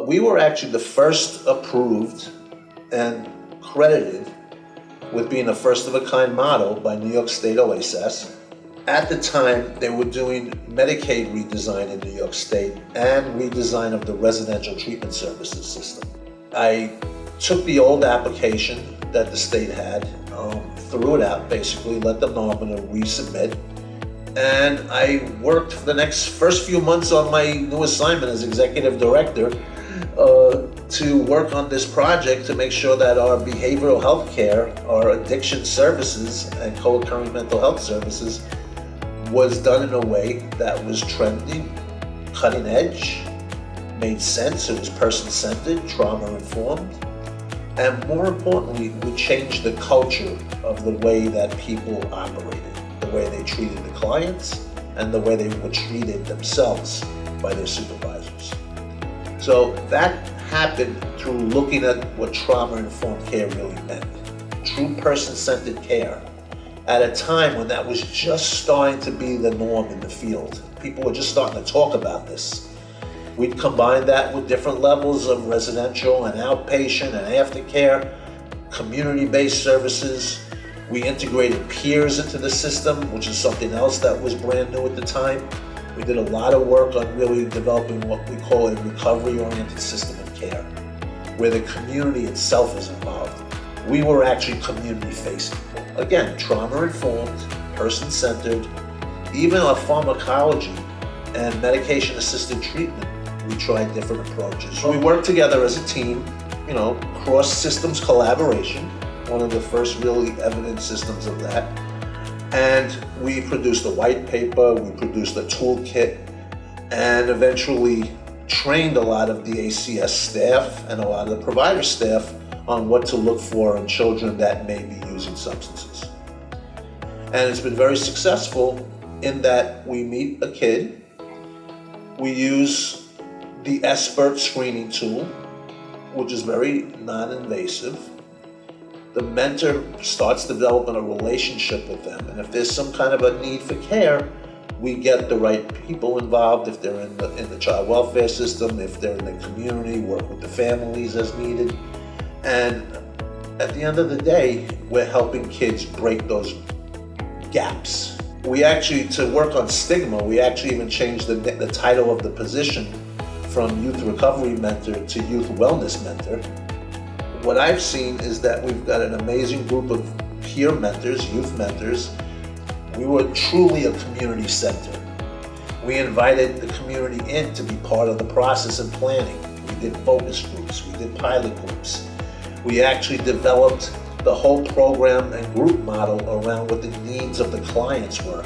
We were actually the first approved and credited with being a first of a kind model by New York State OASAS. At the time, they were doing Medicaid redesign in New York State and redesign of the residential treatment services system. I took the old application that the state had, threw it out basically, let them know I'm going to resubmit. And I worked for the first few months on my new assignment as executive director to work on this project to make sure that our behavioral health care, our addiction services, and co-occurring mental health services was done in a way that was trendy, cutting edge, made sense, it was person-centered, trauma-informed, and more importantly, would change the culture of the way that people operated, the way they treated the clients, and the way they were treated themselves by their supervisors. So that happened through looking at what trauma-informed care really meant. True person-centered care at a time when that was just starting to be the norm in the field. People were just starting to talk about this. We'd combine that with different levels of residential and outpatient and aftercare, community-based services. We integrated peers into the system, which is something else that was brand new at the time. We did a lot of work on really developing what we call a recovery-oriented system of care, where the community itself is involved. We were actually community-facing. Again, trauma-informed, person-centered, even our pharmacology and medication-assisted treatment, we tried different approaches. We worked together as a team, cross-systems collaboration, one of the first really evident systems of that. And we produced a white paper, we produced a toolkit, and eventually trained a lot of the ACS staff and a lot of the provider staff on what to look for in children that may be using substances. And it's been very successful in that we meet a kid, we use the SBIRT screening tool, which is very non-invasive. The mentor starts developing a relationship with them, and if there's some kind of a need for care, we get the right people involved. If they're in the child welfare system, if they're in the community, work with the families as needed. And at the end of the day, we're helping kids break those gaps. We actually, to work on stigma, we actually even changed the title of the position from Youth Recovery Mentor to Youth Wellness Mentor. What I've seen is that we've got an amazing group of peer mentors, youth mentors. We were truly a community center. We invited the community in to be part of the process and planning. We did focus groups, we did pilot groups. We actually developed the whole program and group model around what the needs of the clients were.